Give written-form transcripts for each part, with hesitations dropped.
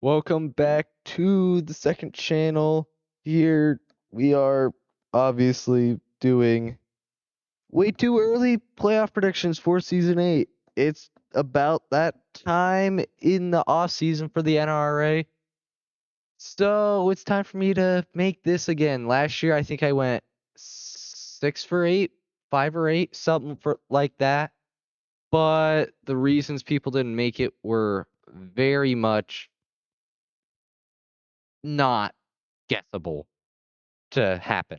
Welcome back to the second channel. Here we are obviously doing way too early playoff predictions for season 8. It's about that time in the off season for the NRA. So it's time for me to make this again. Last year I think I went 6 for 8, 5 or 8, something for like that. But the reasons people didn't make it were very much not guessable to happen.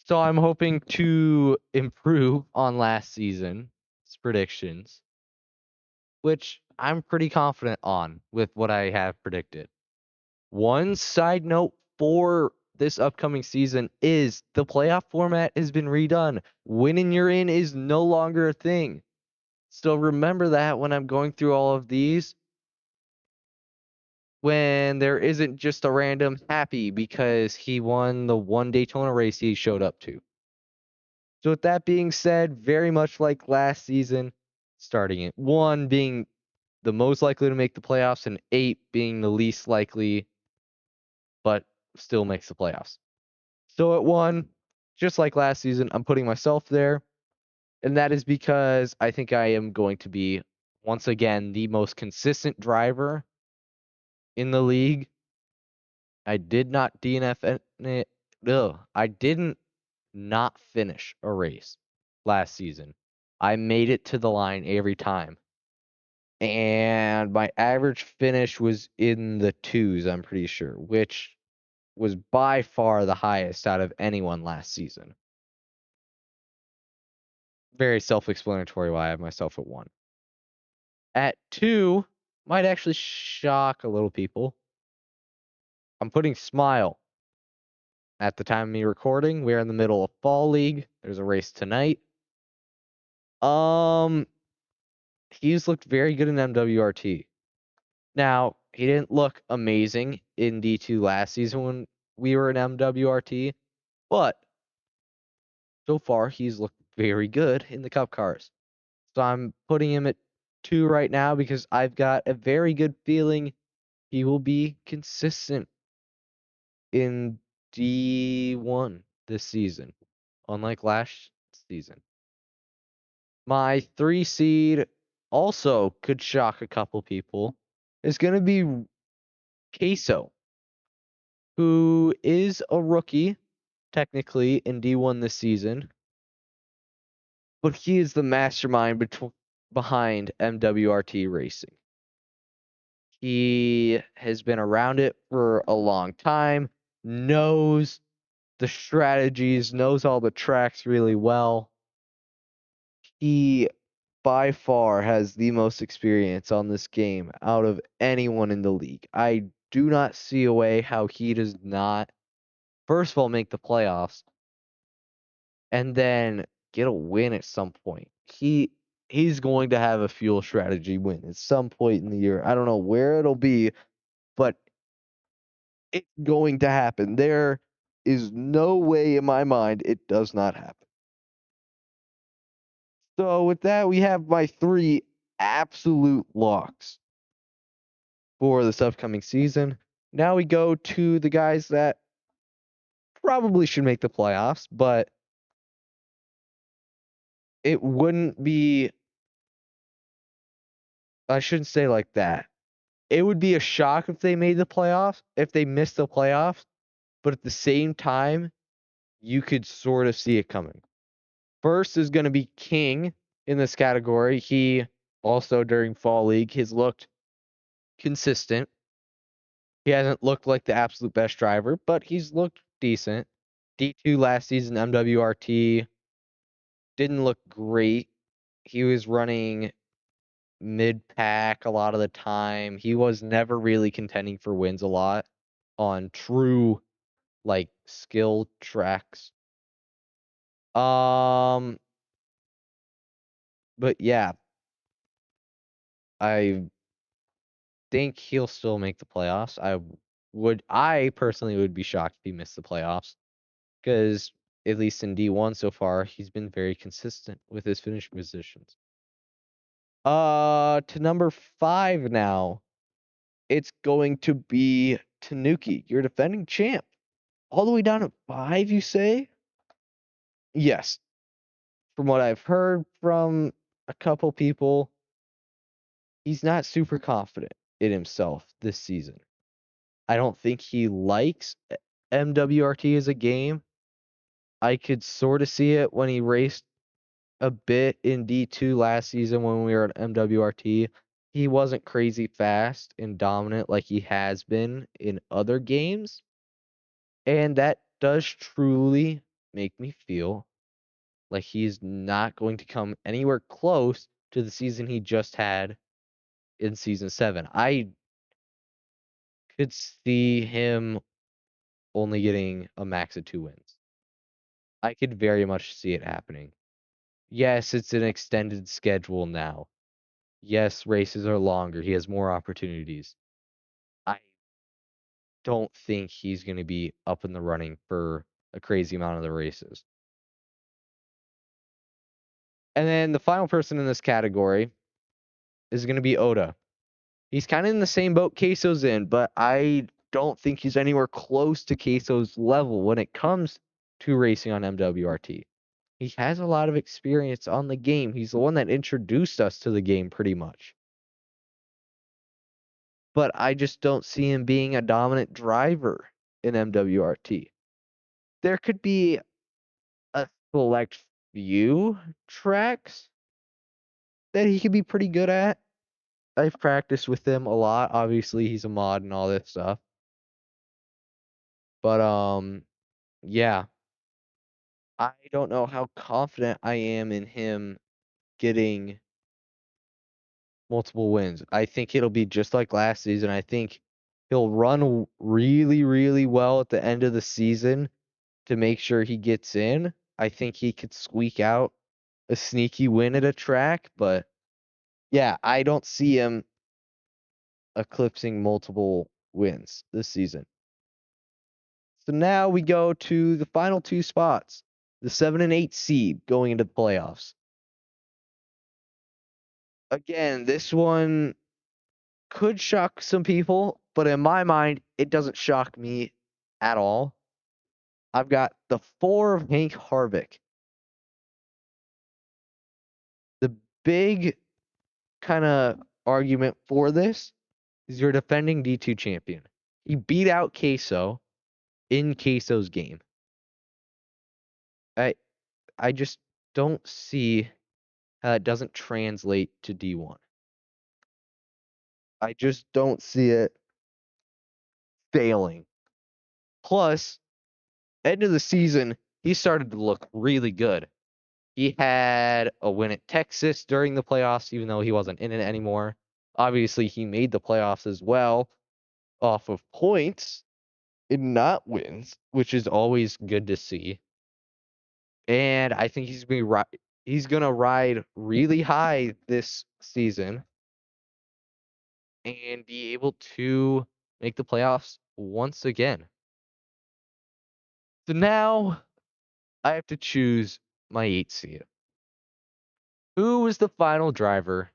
So I'm hoping to improve on last season's predictions, which I'm pretty confident on with what I have predicted. One side note for this upcoming season is the playoff format has been redone. Winning you're in is no longer a thing. So remember that when I'm going through all of these, when there isn't just a random happy because he won the one Daytona race he showed up to. So with that being said, very much like last season, starting at 1 being the most likely to make the playoffs and 8 being the least likely, but still makes the playoffs. So at 1, just like last season, I'm putting myself there, and that is because I think I am going to be, once again, the most consistent driver in the league. I did not DNF it. I didn't not finish a race last season. I made it to the line every time. And my average finish was in the 2s, I'm pretty sure, which was by far the highest out of anyone last season. Very self-explanatory why I have myself at 1. At 2, might actually shock a little people. I'm putting Smile. At the time of me recording, we're in the middle of Fall League. There's a race tonight. He's looked very good in MWRT. Now, he didn't look amazing in D2 last season when we were in MWRT, but so far he's looked very good in the Cup cars. So I'm putting him at 2 right now because I've got a very good feeling he will be consistent in D1 this season, unlike last season. My 3 seed also could shock a couple people. Is going to be Queso, who is a rookie, technically, in D1 this season. But he is the mastermind behind MWRT racing. He has been around it for a long time, knows the strategies, knows all the tracks really well. He by far has the most experience on this game out of anyone in the league. I do not see a way how he does not, first of all, make the playoffs and then get a win at some point. He's going to have a fuel strategy win at some point in the year. I don't know where it'll be, but it's going to happen. There is no way in my mind it does not happen. So with that, we have my 3 absolute locks for this upcoming season. Now we go to the guys that probably should make the playoffs, but it wouldn't be, I shouldn't say like that. It would be a shock if they made the playoffs, if they missed the playoffs, but at the same time, you could sort of see it coming. First is going to be King in this category. He also, during Fall League, has looked consistent. He hasn't looked like the absolute best driver, but he's looked decent. D2 last season, MWRT, didn't look great. He was running mid-pack a lot of the time. He was never really contending for wins a lot on true, like, skill tracks. But yeah, I think he'll still make the playoffs. I personally would be shocked if he missed the playoffs because at least in D1 so far, he's been very consistent with his finishing positions. To number 5 now. it's going to be Tanuki, your defending champ. All the way down at 5, you say? Yes. From what I've heard from a couple people, he's not super confident in himself this season. I don't think he likes MWRT as a game. I could sort of see it when he raced a bit in D2 last season when we were at MWRT. He wasn't crazy fast and dominant like he has been in other games. And that does truly make me feel like he's not going to come anywhere close to the season he just had in season 7. I could see him only getting a max of 2 wins. I could very much see it happening. Yes, it's an extended schedule now. Yes, races are longer. He has more opportunities. I don't think he's going to be up in the running for a crazy amount of the races. And then the final person in this category is going to be Oda. He's kind of in the same boat Queso's in, but I don't think he's anywhere close to Queso's level when it comes to racing on MWRT. He has a lot of experience on the game. He's the one that introduced us to the game pretty much. But I just don't see him being a dominant driver in MWRT. There could be a select few tracks that he could be pretty good at. I've practiced with him a lot. Obviously, he's a mod and all this stuff. But yeah. I don't know how confident I am in him getting multiple wins. I think it'll be just like last season. I think he'll run really, really well at the end of the season to make sure he gets in. I think he could squeak out a sneaky win at a track, but yeah, I don't see him eclipsing multiple wins this season. So now we go to the final 2 spots, the 7 and 8 seed going into the playoffs. Again, this one could shock some people, but in my mind, it doesn't shock me at all. I've got the 4 of Hank Harvick. The big kind of argument for this is your defending D2 champion. He beat out Queso in Queso's game. I just don't see how it doesn't translate to D1. I just don't see it failing. Plus, end of the season, he started to look really good. He had a win at Texas during the playoffs, even though he wasn't in it anymore. Obviously, he made the playoffs as well off of points and not wins, which is always good to see. And I think he's gonna ride really high this season and be able to make the playoffs once again. So now I have to choose my 8 seed. Who was the final driver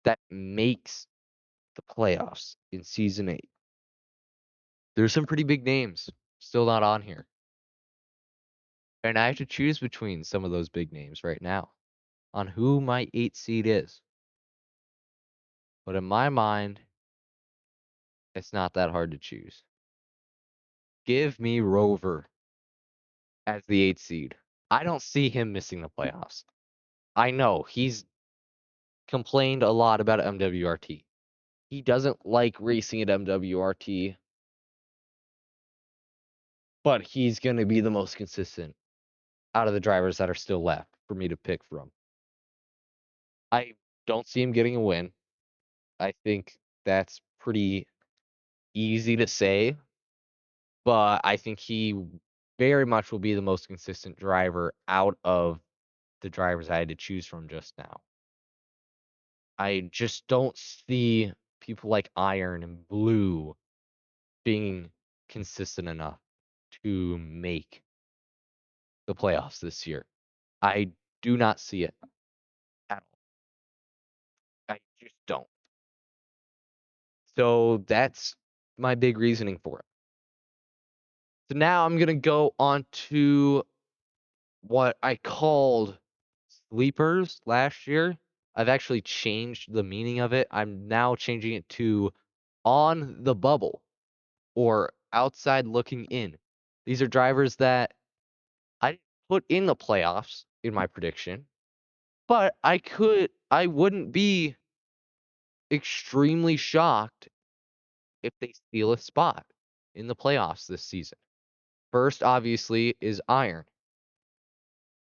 that makes the playoffs in season 8? There's some pretty big names still not on here. And I have to choose between some of those big names right now on who my 8 seed is. But in my mind, it's not that hard to choose. Give me Rover as the 8 seed. I don't see him missing the playoffs. I know he's complained a lot about MWRT. He doesn't like racing at MWRT, but he's going to be the most consistent out of the drivers that are still left for me to pick from. I don't see him getting a win. I think that's pretty easy to say, but I think he very much will be the most consistent driver out of the drivers I had to choose from just now. I just don't see people like Iron and Blue being consistent enough to make the playoffs this year. I do not see it at all. I just don't. So that's my big reasoning for it. So now I'm gonna go on to what I called sleepers last year. I've actually changed the meaning of it. I'm now changing it to on the bubble or outside looking in. These are drivers that I put in the playoffs in my prediction, but I wouldn't be extremely shocked if they steal a spot in the playoffs this season. First, obviously, is Iron.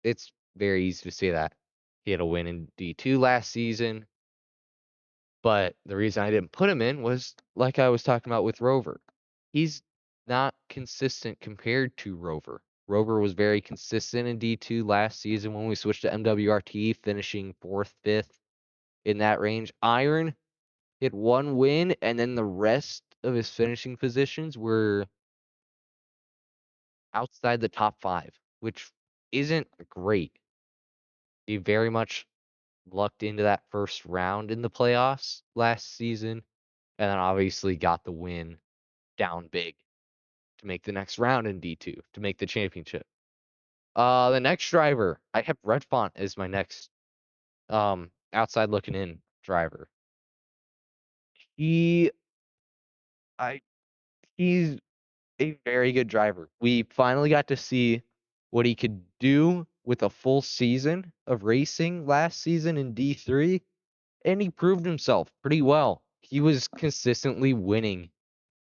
It's very easy to say that. He had a win in D2 last season, but the reason I didn't put him in was like I was talking about with Rover. He's not consistent compared to Rover. Rover was very consistent in D2 last season when we switched to MWRT, finishing 4th, 5th in that range. Iron hit one win, and then the rest of his finishing positions were outside the top 5, which isn't great. He very much lucked into that first round in the playoffs last season, and then obviously got the win down big to make the next round in D2 to make the championship. The next driver, I have Red Font as my next outside looking in driver. He I he's a very good driver. We finally got to see what he could do with a full season of racing last season in D3, and he proved himself pretty well. He was consistently winning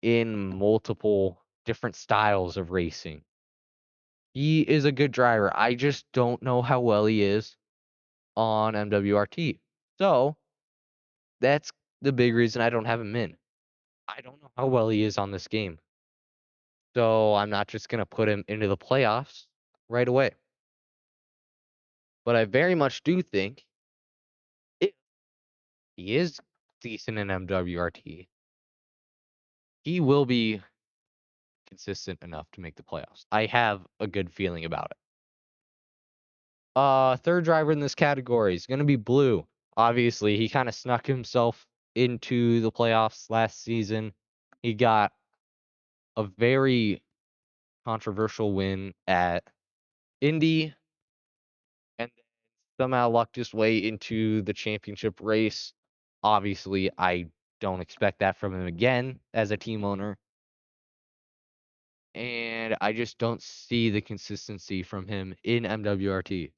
in multiple different styles of racing. He is a good driver. I just don't know how well he is on MWRT. So that's the big reason I don't have him in. I don't know how well he is on this game. So I'm not just going to put him into the playoffs right away. But I very much do think if he is decent in MWRT, he will be consistent enough to make the playoffs. I have a good feeling about it. Third driver in this category is going to be Blue. Obviously, he kind of snuck himself into the playoffs last season. He got a very controversial win at Indy and then somehow lucked his way into the championship race. Obviously, I don't expect that from him again as a team owner. And I just don't see the consistency from him in MWRT.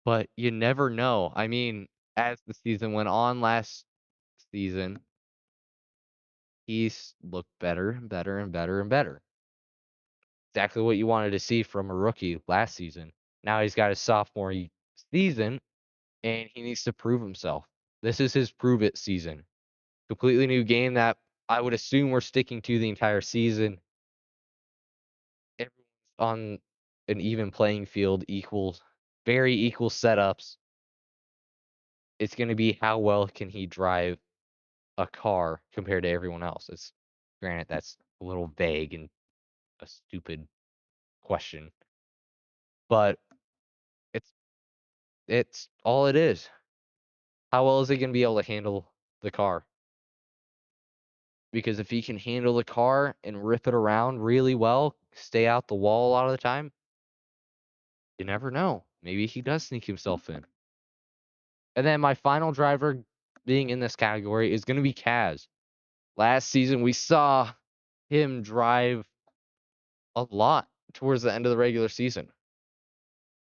But you never know. I mean, as the season went on last season, he's looked better and better and better and better. Exactly what you wanted to see from a rookie last season. Now he's got his sophomore season, and he needs to prove himself. This is his prove it season. Completely new game that I would assume we're sticking to the entire season. Everyone's on an even playing field, very equal setups. It's going to be how well can he drive a car compared to everyone else. It's granted that's a little vague and a stupid question, but it's it's all it is. How well is he going to be able to handle the car? Because if he can handle the car and rip it around really well, stay out the wall a lot of the time, you never know. Maybe he does sneak himself in. And then my final driver being in this category is going to be Kaz. Last season, we saw him drive a lot towards the end of the regular season.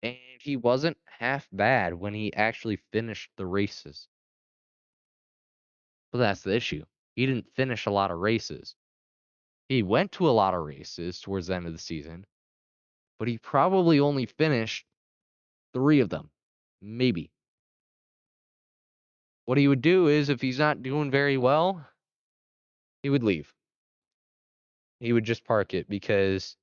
And he wasn't half bad when he actually finished the races. But that's the issue. He didn't finish a lot of races. He went to a lot of races towards the end of the season, but he probably only finished 3 of them. Maybe. What he would do is, if he's not doing very well, he would leave. He would just park it because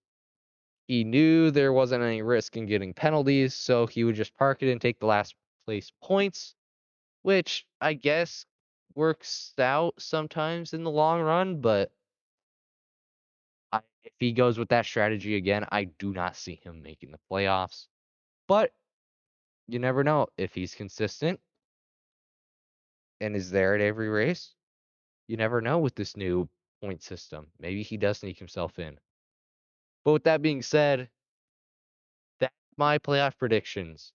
he knew there wasn't any risk in getting penalties, so he would just park it and take the last place points, which I guess works out sometimes in the long run, but if he goes with that strategy again, I do not see him making the playoffs. But you never know if he's consistent and is there at every race. You never know with this new point system. Maybe he does sneak himself in. But with that being said, that's my playoff predictions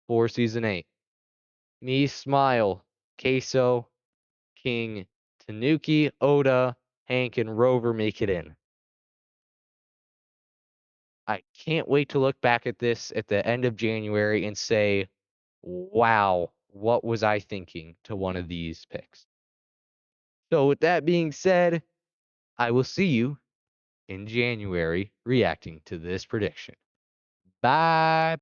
for season 8. Me, Smile, Queso, King, Tanuki, Oda, Hank, and Rover make it in. I can't wait to look back at this at the end of January and say, wow, what was I thinking to one of these picks? So, with that being said, I will see you in January reacting to this prediction. Bye.